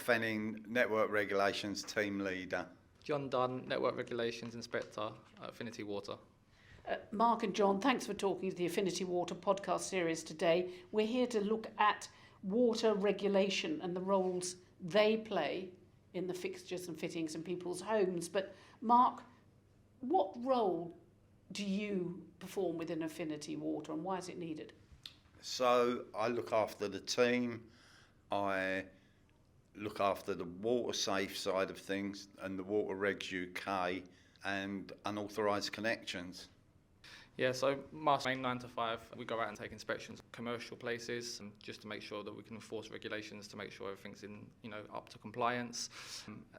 Fenning, Network Regulations Team Leader. John Dunne, Network Regulations Inspector at Affinity Water. Mark and John, thanks for talking to the Affinity Water podcast series today. We're here to look at water regulation and the roles they play in the fixtures and fittings in people's homes. But Mark, what role do you perform within Affinity Water and why is it needed? So I look after the team, I look after the water safe side of things and the Water Regs UK and unauthorised connections. Yeah, so my main 9 to 5, we go out and take inspections of commercial places just to make sure that we can enforce regulations to make sure everything's up to compliance.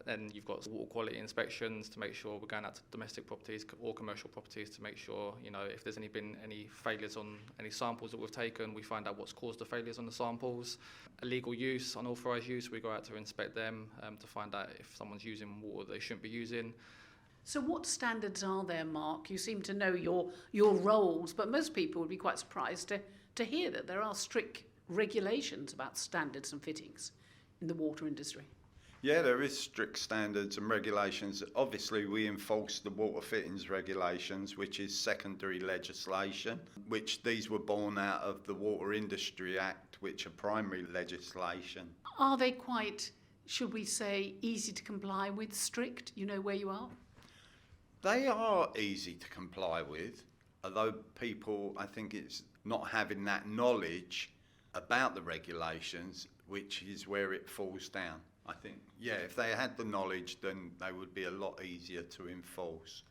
Then you've got water quality inspections to make sure we're going out to domestic properties or commercial properties to make sure, if there's been any failures on any samples that we've taken, we find out what's caused the failures on the samples. Illegal use, unauthorised use, we go out to inspect them to find out if someone's using water they shouldn't be using. So what standards are there, Mark? You seem to know your roles, but most people would be quite surprised to hear that there are strict regulations about standards and fittings in the water industry. Yeah, there is strict standards and regulations. Obviously, we enforce the water fittings regulations, which is secondary legislation, which these were born out of the Water Industry Act, which are primary legislation. Are they quite, should we say, easy to comply with, strict? You know where you are? They are easy to comply with, although people, I think it's not having that knowledge about the regulations, which is where it falls down. I think, if they had the knowledge, then they would be a lot easier to enforce.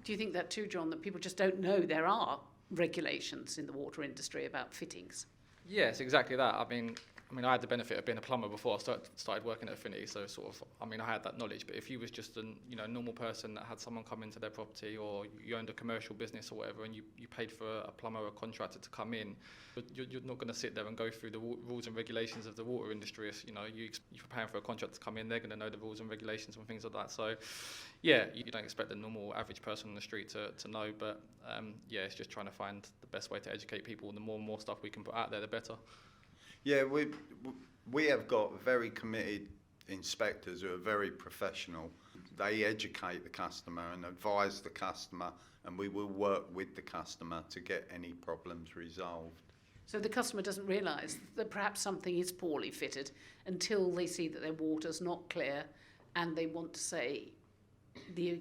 Do you think that too, John, that people just don't know there are regulations in the water industry about fittings? Yes, exactly that. I mean, I had the benefit of being a plumber before I started working at Affinity, so I had that knowledge. But if you was just a normal person that had someone come into their property, or you owned a commercial business or whatever, and you paid for a plumber or a contractor to come in, you're not going to sit there and go through the rules and regulations of the water industry. You're preparing for a contractor to come in, they're going to know the rules and regulations and things like that. So, you don't expect the normal average person on the street to know. But it's just trying to find the best way to educate people. And the more and more stuff we can put out there, the better. Yeah, we have got very committed inspectors who are very professional. They educate the customer and advise the customer, and we will work with the customer to get any problems resolved. So the customer doesn't realise that perhaps something is poorly fitted until they see that their water's not clear and they want to say the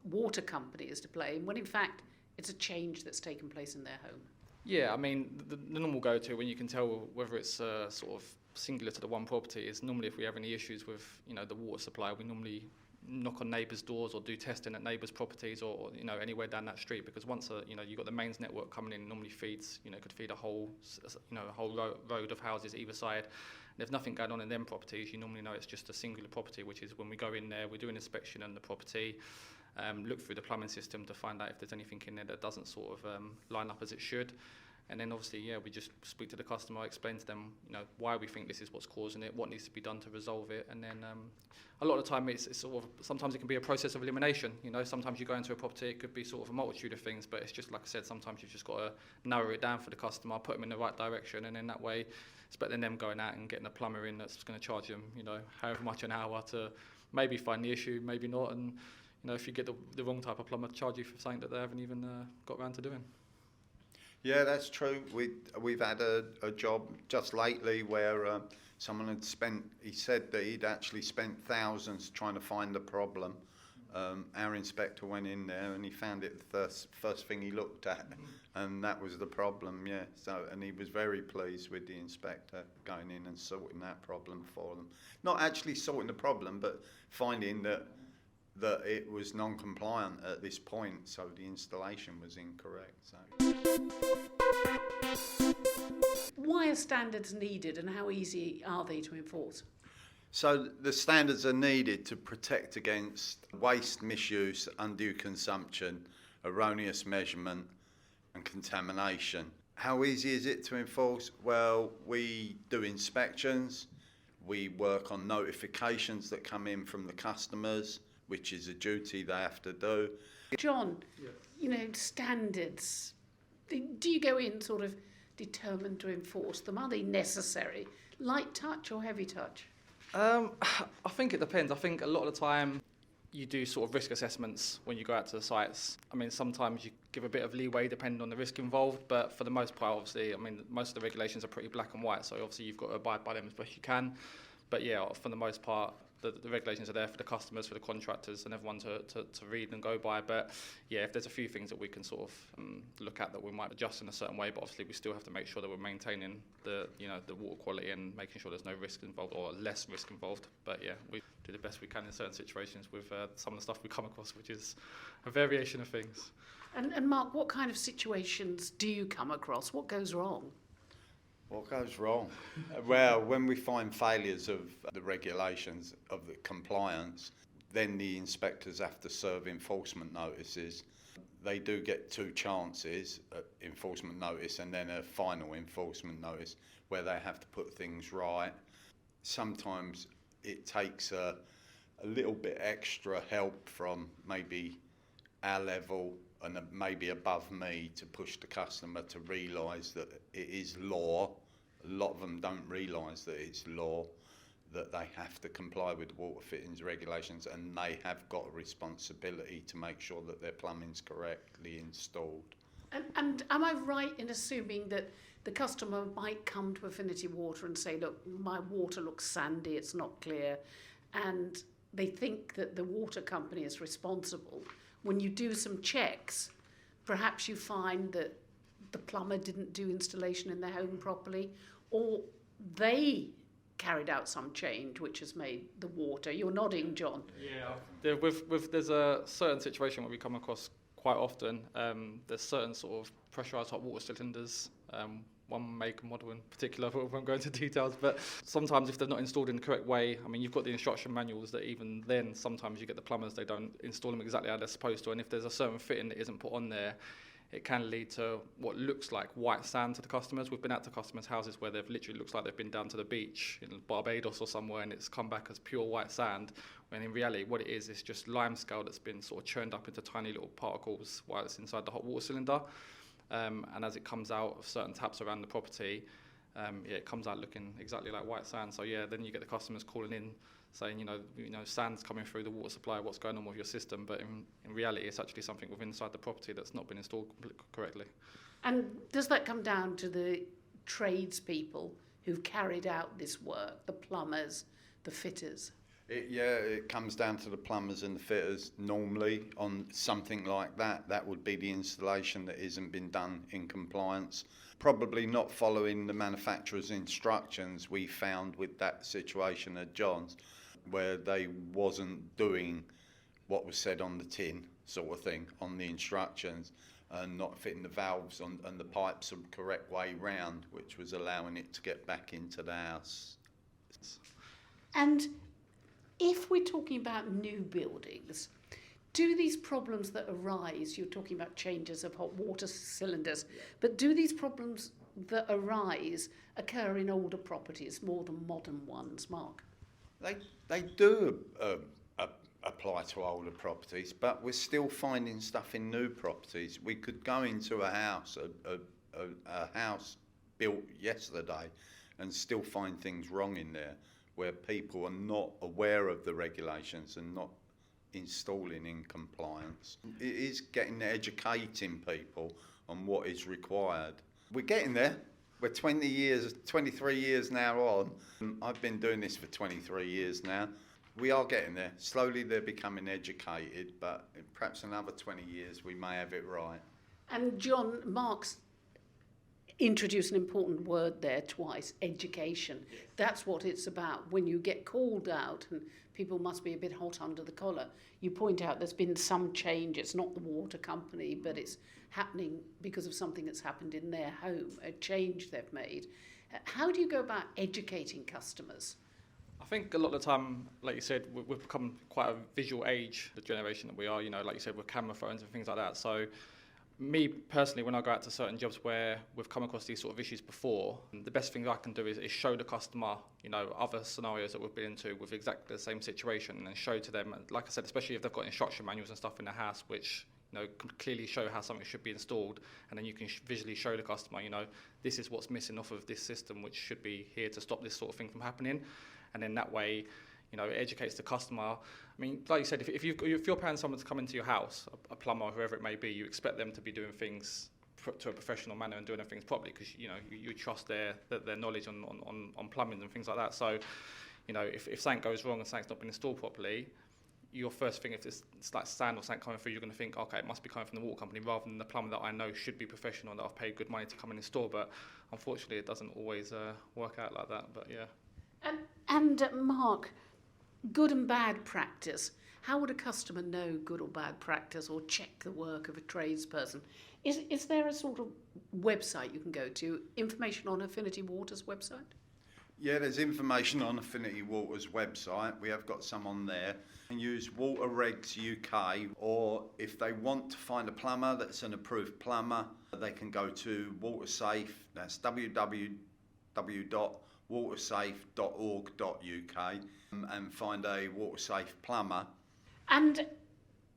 water company is to blame, when in fact it's a change that's taken place in their home. Yeah, the normal go-to when you can tell whether it's sort of singular to the one property is normally if we have any issues with, the water supply, we normally knock on neighbours' doors or do testing at neighbours' properties or anywhere down that street, because once you've got the mains network coming in, normally feeds, could feed a whole road of houses either side. And if nothing going on in them properties, you normally know it's just a singular property, which is when we go in there, we do an inspection on the property, look through the plumbing system to find out if there's anything in there that doesn't sort of line up as it should. And then obviously, we just speak to the customer, explain to them, why we think this is what's causing it, what needs to be done to resolve it. And then a lot of the time it's sort of, sometimes it can be a process of elimination. Sometimes you go into a property, it could be sort of a multitude of things, but it's just, like I said, sometimes you've just got to narrow it down for the customer, put them in the right direction, and then that way it's better than them going out and getting a plumber in that's going to charge them, however much an hour to maybe find the issue, maybe not. And, if you get the wrong type of plumber, charge you for something that they haven't even got around to doing. Yeah, that's true. We've had a job just lately where someone had he said that he'd actually spent thousands trying to find the problem. Our inspector went in there and he found it the first thing he looked at, and that was the problem, yeah. And he was very pleased with the inspector going in and sorting that problem for them. Not actually sorting the problem, but finding that it was non-compliant at this point, so the installation was incorrect. So, why are standards needed and how easy are they to enforce? So the standards are needed to protect against waste misuse, undue consumption, erroneous measurement and contamination. How easy is it to enforce? Well, we do inspections, we work on notifications that come in from the customers, which is a duty they have to do. John, standards, do you go in sort of determined to enforce them? Are they necessary? Light touch or heavy touch? I think it depends. I think a lot of the time you do sort of risk assessments when you go out to the sites. I mean, sometimes you give a bit of leeway depending on the risk involved, but for the most part, obviously, I mean, most of the regulations are pretty black and white, so obviously you've got to abide by them as best you can. But yeah, for the most part, the regulations are there for the customers, for the contractors, and everyone to read and go by. But yeah, if there's a few things that we can sort of look at that we might adjust in a certain way, but obviously we still have to make sure that we're maintaining the water quality and making sure there's no risk involved or less risk involved. But yeah, we do the best we can in certain situations with some of the stuff we come across, which is a variation of things. And Mark, what kind of situations do you come across? What goes wrong? What goes wrong? Well, when we find failures of the regulations, of the compliance, then the inspectors have to serve enforcement notices. They do get 2 chances, enforcement notice and then a final enforcement notice, where they have to put things right. Sometimes it takes a little bit extra help from maybe our level and maybe above me to push the customer to realise that it is law. A lot of them don't realise that it's law, that they have to comply with water fittings regulations, and they have got a responsibility to make sure that their plumbing's correctly installed. And am I right in assuming that the customer might come to Affinity Water and say, look, my water looks sandy, it's not clear, and they think that the water company is responsible? When you do some checks, perhaps you find that the plumber didn't do installation in their home properly, or they carried out some change which has made the water. You're nodding, John. Yeah, there's a certain situation where we come across quite often. There's certain sort of pressurised hot water cylinders, one make and model in particular, but we won't go into details, but sometimes if they're not installed in the correct way, I mean, you've got the instruction manuals that even then, sometimes you get the plumbers, they don't install them exactly how they're supposed to, and if there's a certain fitting that isn't put on there, it can lead to what looks like white sand to the customers. We've been out to customers' houses where they've literally looks like they've been down to the beach in Barbados or somewhere, and it's come back as pure white sand, when in reality what it is just limescale that's been sort of churned up into tiny little particles while it's inside the hot water cylinder. And as it comes out of certain taps around the property, it comes out looking exactly like white sand. So yeah, then you get the customers calling in saying, you know, sand's coming through the water supply, what's going on with your system? But in reality, it's actually something within inside the property that's not been installed correctly. And does that come down to the tradespeople who've carried out this work, the plumbers, the fitters? It comes down to the plumbers and the fitters normally on something like that. That would be the installation that isn't been done in compliance. Probably not following the manufacturer's instructions we found with that situation at John's, where they wasn't doing what was said on the tin sort of thing, on the instructions, and not fitting the valves on, and the pipes the correct way round, which was allowing it to get back into the house. And if we're talking about new buildings, do these problems that arise, you're talking about changes of hot water cylinders, but do these problems that arise occur in older properties more than modern ones, Mark? They do apply to older properties, but we're still finding stuff in new properties. We could go into a house, a house built yesterday, and still find things wrong in there, where people are not aware of the regulations and not installing in compliance. It is educating people on what is required. We're getting there. We're 23 years now on. I've been doing this for 23 years now. We are getting there. Slowly they're becoming educated, but perhaps another 20 years we may have it right. And John, Mark's introduced an important word there twice, education. That's what it's about. When you get called out and people must be a bit hot under the collar, you point out there's been some change. It's not the water company, but it's happening because of something that's happened in their home, a change they've made. How do you go about educating customers? I think a lot of the time, like you said, we've become quite a visual age, the generation that we are, like you said, with camera phones and things like that. So me personally, when I go out to certain jobs where we've come across these sort of issues before, the best thing I can do is show the customer, other scenarios that we've been into with exactly the same situation, and show to them, like I said, especially if they've got instruction manuals and stuff in the house, which can clearly show how something should be installed, and then you can visually show the customer, this is what's missing off of this system, which should be here to stop this sort of thing from happening. and then that way, you know, it educates the customer. I mean, like you said, if you're paying someone to come into your house, a plumber, whoever it may be, you expect them to be doing things to a professional manner and doing things properly, because you know you trust their knowledge on plumbing and things like that. So, you know, if something goes wrong and something's not been installed properly, your first thing, if it's like sand or something coming through, you're going to think, okay, it must be coming from the water company rather than the plumber that I know should be professional and that I've paid good money to come and install. But unfortunately, it doesn't always work out like that. But yeah. And Mark, good and bad practice. How would a customer know good or bad practice, or check the work of a tradesperson? Is there a sort of website you can go to? Information on Affinity Water's website? Yeah, there's information on Affinity Water's website. We have got some on there. You can use Water Regs UK, or if they want to find a plumber that's an approved plumber, they can go to WaterSafe. That's www.watersafe.org.uk and find a WaterSafe plumber. And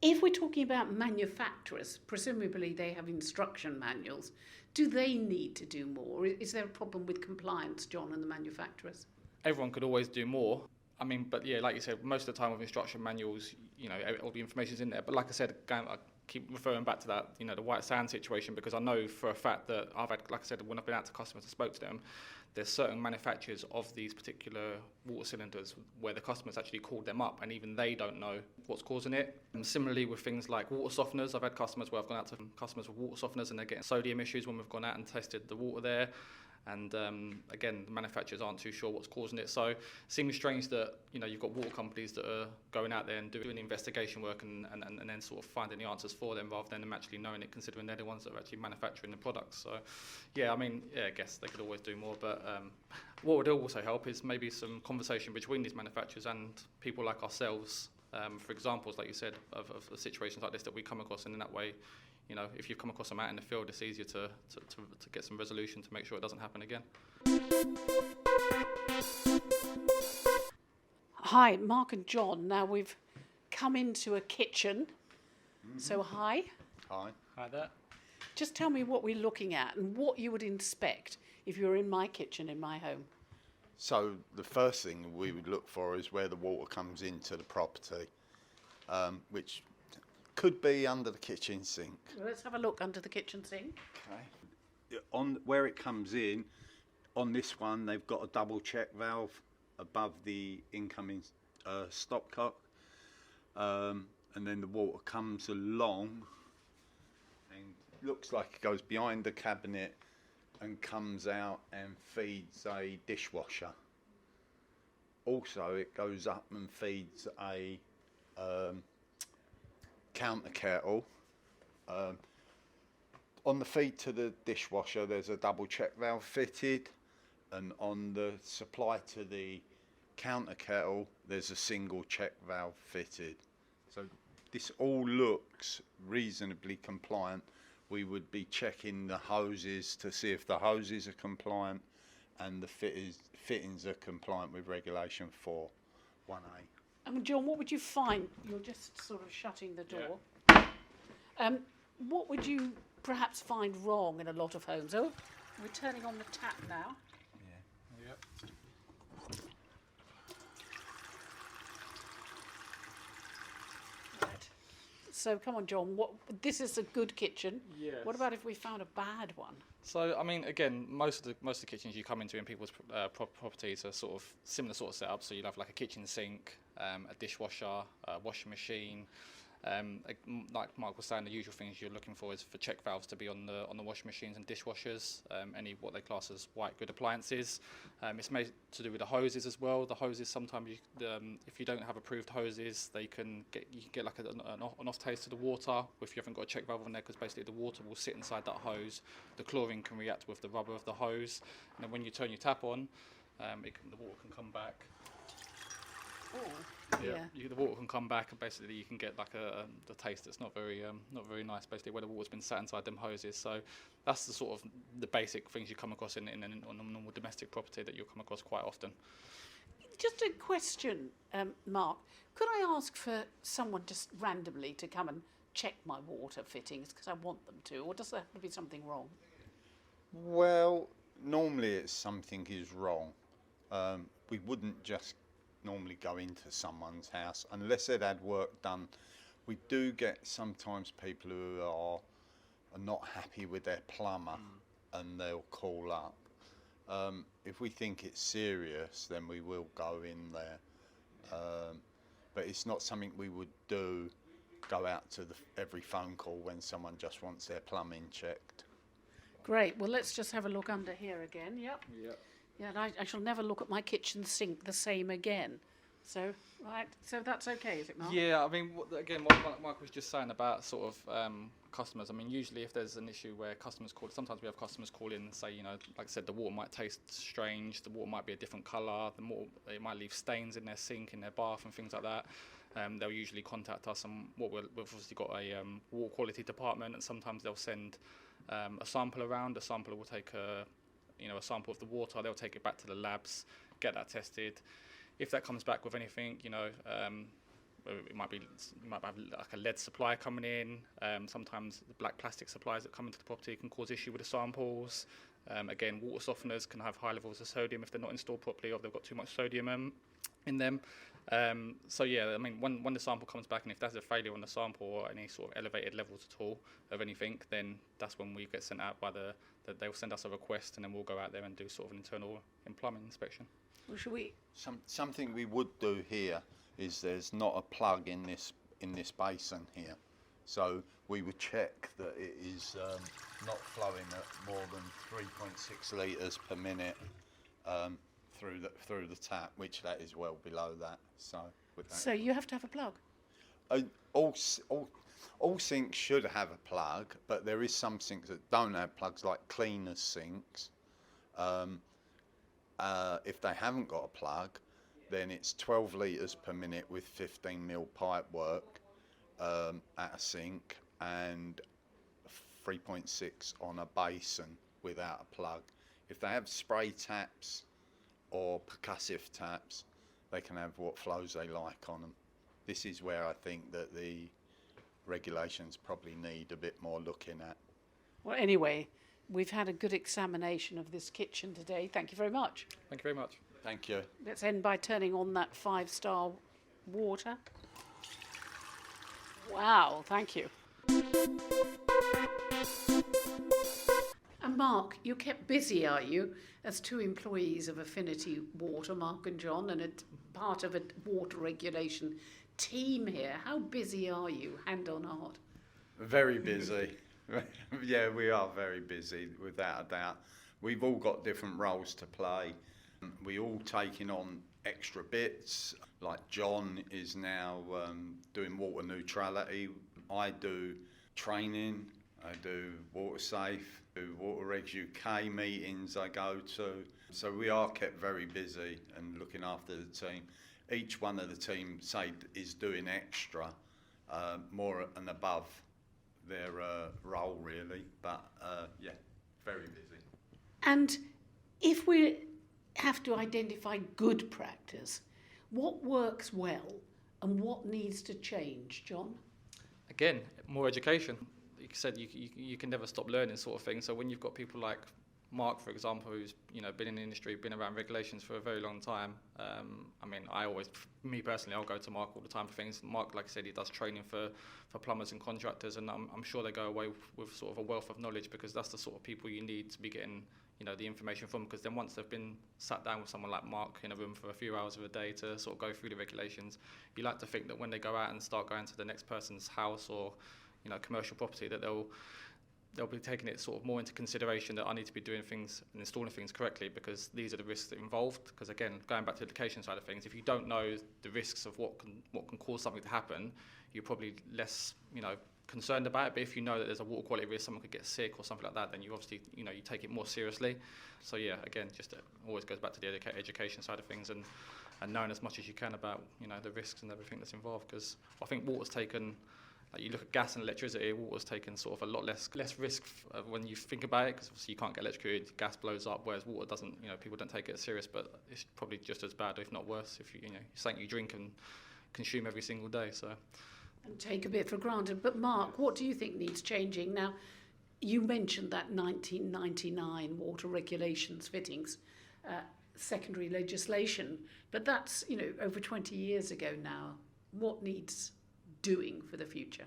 if we're talking about manufacturers, presumably they have instruction manuals. Do they need to do more? Is there a problem with compliance, John, and the manufacturers? Everyone could always do more. I mean, but yeah, like you said, most of the time with instruction manuals, you know, all the information's in there. But like I said, I keep referring back to that, you know, the white sand situation, because I know for a fact that I've had, like I said, when I've been out to customers and spoke to them, there's certain manufacturers of these particular water cylinders where the customers actually called them up and even they don't know what's causing it. And similarly with things like water softeners, I've had customers where I've gone out to customers with water softeners and they're getting sodium issues when we've gone out and tested the water there. And again, the manufacturers aren't too sure what's causing it. So it seems strange that, you know, you've got water companies that are going out there and doing investigation work and then sort of finding the answers for them rather than them actually knowing it, considering they're the ones that are actually manufacturing the products. So yeah, I mean, yeah, I guess they could always do more. But what would also help is maybe some conversation between these manufacturers and people like ourselves, for examples, like you said, of situations like this that we come across, and in that way, you know, if you've come across them out in the field, it's easier to get some resolution to make sure it doesn't happen again. Hi, Mark and John. Now we've come into a kitchen. Mm-hmm. So hi. Hi. Hi there. Just tell me what we're looking at and what you would inspect if you were in my kitchen in my home. So the first thing we would look for is where the water comes into the property, which could be under the kitchen sink. Let's have a look under the kitchen sink. Okay. On where it comes in, on this one, they've got a double check valve above the incoming stopcock, and then the water comes along and looks like it goes behind the cabinet and comes out and feeds a dishwasher. Also, it goes up and feeds a counter kettle. On the feed to the dishwasher, there's a double check valve fitted, and on the supply to the counter kettle, there's a single check valve fitted. So this all looks reasonably compliant. We would be checking the hoses to see if the hoses are compliant and the fittings are compliant with regulation 4.1A. I mean, John, what would you find? You're just sort of shutting the door. Yeah. What would you perhaps find wrong in a lot of homes? Oh, we're turning on the tap now. Yeah. Right. So come on, John. This is a good kitchen. Yes. What about if we found a bad one? So, I mean, again, most of the kitchens you come into in people's properties are sort of similar sort of setup. So you'll have like a kitchen sink, a dishwasher, a washing machine. Like Mark was saying, the usual things you're looking for is for check valves to be on the washing machines and dishwashers. Any what they class as white good appliances. It's made to do with the hoses as well. The hoses sometimes, if you don't have approved hoses, you can get like an off taste to the water if you haven't got a check valve on there, because basically the water will sit inside that hose. The chlorine can react with the rubber of the hose, and then when you turn your tap on, the water can come back. Oh, yeah. The water can come back, and basically you can get like the taste that's not very nice. Basically, where the water's been sat inside them hoses. So that's the sort of the basic things you come across on a normal domestic property that you'll come across quite often. Just a question, Mark. Could I ask for someone just randomly to come and check my water fittings because I want them to, or does there have to be something wrong? Well, normally it's something is wrong. We wouldn't just normally go into someone's house unless they'd had work done. We do get sometimes people who are not happy with their plumber and they'll call up. If we think it's serious, then we will go in there. But it's not something we would go out to every phone call when someone just wants their plumbing checked. Great. Well, let's just have a look under here again. Yep. Yep. Yeah, and I shall never look at my kitchen sink the same again. So, right. So that's okay, is it, Mark? Yeah, I mean, again, what Mike was just saying about sort of customers. I mean, usually if there's an issue where customers call, sometimes we have customers call in and say, you know, like I said, the water might taste strange, the water might be a different colour, it might leave stains in their sink, in their bath and things like that. They'll usually contact us, and we've obviously got a water quality department, and sometimes they'll send a sample around. The sampler will take a sample of the water. They'll take it back to the labs, get that tested. If that comes back with anything, it might have like a lead supply coming in. Sometimes the black plastic supplies that come into the property can cause issue with the samples. Again, water softeners can have high levels of sodium if they're not installed properly, or they've got too much sodium in them. So yeah, I mean, when the sample comes back, and if there's a failure on the sample or any sort of elevated levels at all of anything, then that's when we get sent out they'll send us a request, and then we'll go out there and do sort of an internal plumbing inspection. Well, should we? Something we would do here is there's not a plug in this basin here, so we would check that it is not flowing at more than 3.6 litres per minute through the tap, which that is well below that. So You have to have a plug. All sinks should have a plug, but there is some sinks that don't have plugs, like cleaners sinks. If they haven't got a plug, then it's 12 litres per minute with 15 mil pipe work at a sink, and 3.6 on a basin without a plug. If they have spray taps or percussive taps, they can have what flows they like on them. This is where I think that the regulations probably need a bit more looking at. Well, anyway, we've had a good examination of this kitchen today. Thank you very much. Thank you very much. Thank you. Let's end by turning on that 5-star water. Wow, thank you. And Mark, you're kept busy, are you, as two employees of Affinity Water, Mark and John, and part of a water regulation team here. How busy are you, hand on heart? Very busy. Yeah, we are very busy, without a doubt. We've all got different roles to play. We all taking on extra bits. Like John is now doing water neutrality. I do training. I do Water Safe, do Water Regs UK meetings I go to. So we are kept very busy and looking after the team. Each one of the team, is doing extra, more and above their role, really. But yeah, very busy. And if we have to identify good practice, what works well and what needs to change, John? Again, more education. Like you said, you can never stop learning, sort of thing. So when you've got people like Mark, for example, who's been in the industry, been around regulations for a very long time. I mean, me personally, I'll go to Mark all the time for things. Mark, like I said, he does training for plumbers and contractors, and I'm sure they go away with sort of a wealth of knowledge, because that's the sort of people you need to be getting the information from, because then once they've been sat down with someone like Mark in a room for a few hours of a day to sort of go through the regulations, you like to think that when they go out and start going to the next person's house or commercial property, that they'll be taking it sort of more into consideration, that I need to be doing things and installing things correctly, because these are the risks involved. Because again, going back to the education side of things, if you don't know the risks of what can cause something to happen, you're probably less concerned about it. But if you know that there's a water quality risk, someone could get sick or something like that, then you obviously you take it more seriously. So yeah, again, just always goes back to the education side of things, and knowing as much as you can about the risks and everything that's involved. Because I think water's taken, like you look at gas and electricity, water's taken sort of a lot less risk when you think about it, because obviously you can't get electrocuted, gas blows up, whereas water doesn't. People don't take it as serious, but it's probably just as bad, if not worse, if something you drink and consume every single day. So. And take a bit for granted. But Mark, what do you think needs changing? Now, you mentioned that 1999 water regulations fittings. secondary legislation, but that's, over 20 years ago now. What needs doing for the future?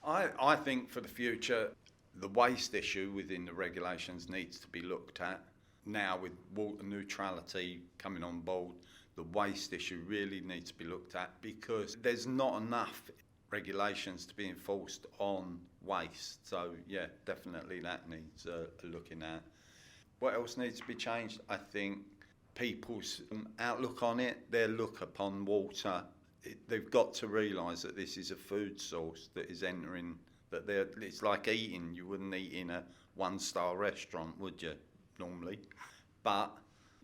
I think for the future, the waste issue within the regulations needs to be looked at. Now with water neutrality coming on board, the waste issue really needs to be looked at, because there's not enough regulations to be enforced on waste. So yeah, definitely that needs looking at. What else needs to be changed? I think people's outlook on it, their look upon water. They've got to realise that this is a food source that is entering, it's like eating. You wouldn't eat in a one-star restaurant, would you, normally? But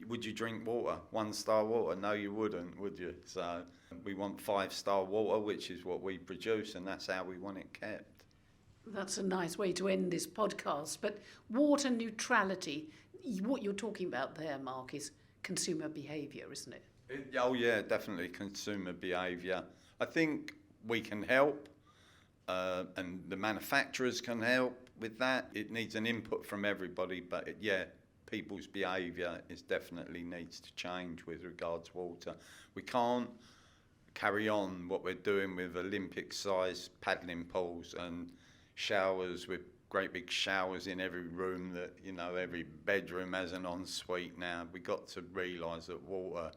would you drink water, one-star water? No, you wouldn't, would you? So we want five-star water, which is what we produce, and that's how we want it kept. That's a nice way to end this podcast. But water neutrality, what you're talking about there, Mark, is consumer behaviour, isn't it? Oh yeah, definitely consumer behaviour. I think we can help, and the manufacturers can help with that. It needs an input from everybody, but people's behaviour definitely needs to change with regards to water. We can't carry on what we're doing with Olympic-sized paddling pools and showers with great big showers in every room that, every bedroom has an ensuite now. We've got to realise that water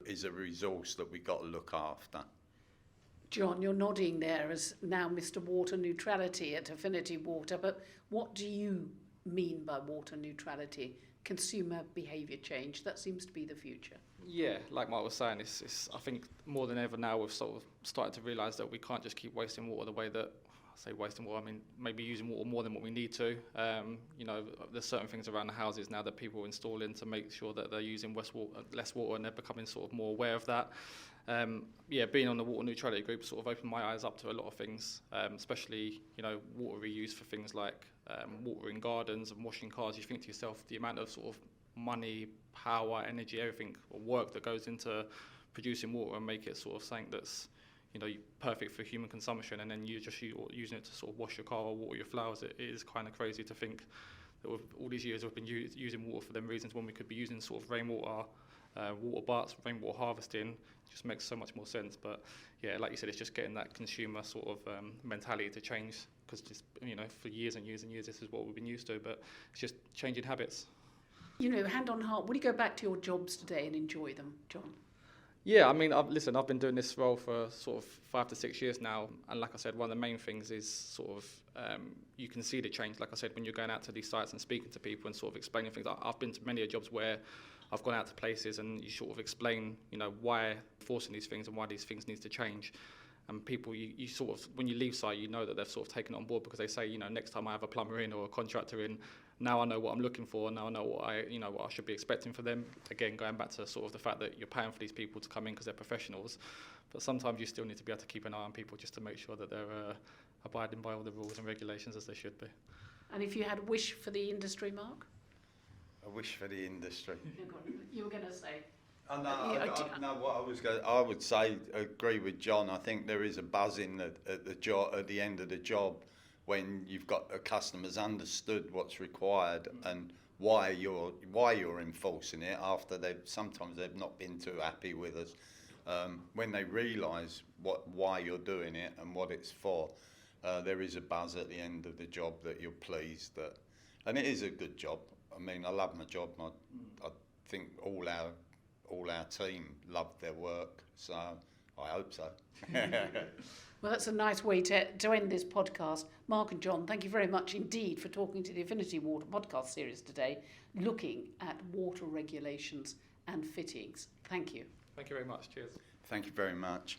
is a resource that we've got to look after. John, you're nodding there as now Mr. Water Neutrality at Affinity Water, but what do you mean by water neutrality? Consumer behaviour change, that seems to be the future. Yeah, like Mark was saying, it's I think more than ever now we've sort of started to realise that we can't just keep wasting water the way that, I say wasting water, I mean maybe using water more than what we need to. There's certain things around the houses now that people are installing to make sure that they're using less water, and they're becoming sort of more aware of that. Being on the water neutrality group sort of opened my eyes up to a lot of things, especially water reuse for things like watering gardens and washing cars. You think to yourself the amount of sort of money, power, energy, everything, or work that goes into producing water and make it sort of something that's perfect for human consumption, and then you just using it to sort of wash your car or water your flowers. It is kind of crazy to think that all these years we've been using water for them reasons when we could be using sort of rainwater, water baths, rainwater harvesting. It just makes so much more sense. But yeah, like you said, it's just getting that consumer sort of mentality to change, because just for years and years and years this is what we've been used to, but it's just changing habits. Hand on heart, will you go back to your jobs today and enjoy them, John? Yeah, I mean, I've been doing this role for sort of 5 to 6 years now, and like I said, one of the main things is sort of you can see the change. Like I said, when you're going out to these sites and speaking to people and sort of explaining things. I've been to many jobs where I've gone out to places and you sort of explain, why forcing these things and why these things need to change. And people, you sort of, when you leave site, that they've sort of taken it on board, because they say, next time I have a plumber in or a contractor in, now I know what I'm looking for. Now I know what I should be expecting for them. Again, going back to sort of the fact that you're paying for these people to come in because they're professionals, but sometimes you still need to be able to keep an eye on people just to make sure that they're abiding by all the rules and regulations as they should be. And if you had a wish for the industry, Mark? A wish for the industry. You were going to say. I would say, agree with John. I think there is a buzzing at the end of the job, when you've got customers understood what's required and why you're enforcing it after sometimes they've not been too happy with us. When they realise why you're doing it and what it's for, there is a buzz at the end of the job that you're pleased that, and it is a good job. I mean, I love my job. I think all our team love their work, so I hope so. Well, that's a nice way to end this podcast. Mark and John, thank you very much indeed for talking to the Affinity Water podcast series today, looking at water regulations and fittings. Thank you. Thank you very much. Cheers. Thank you very much.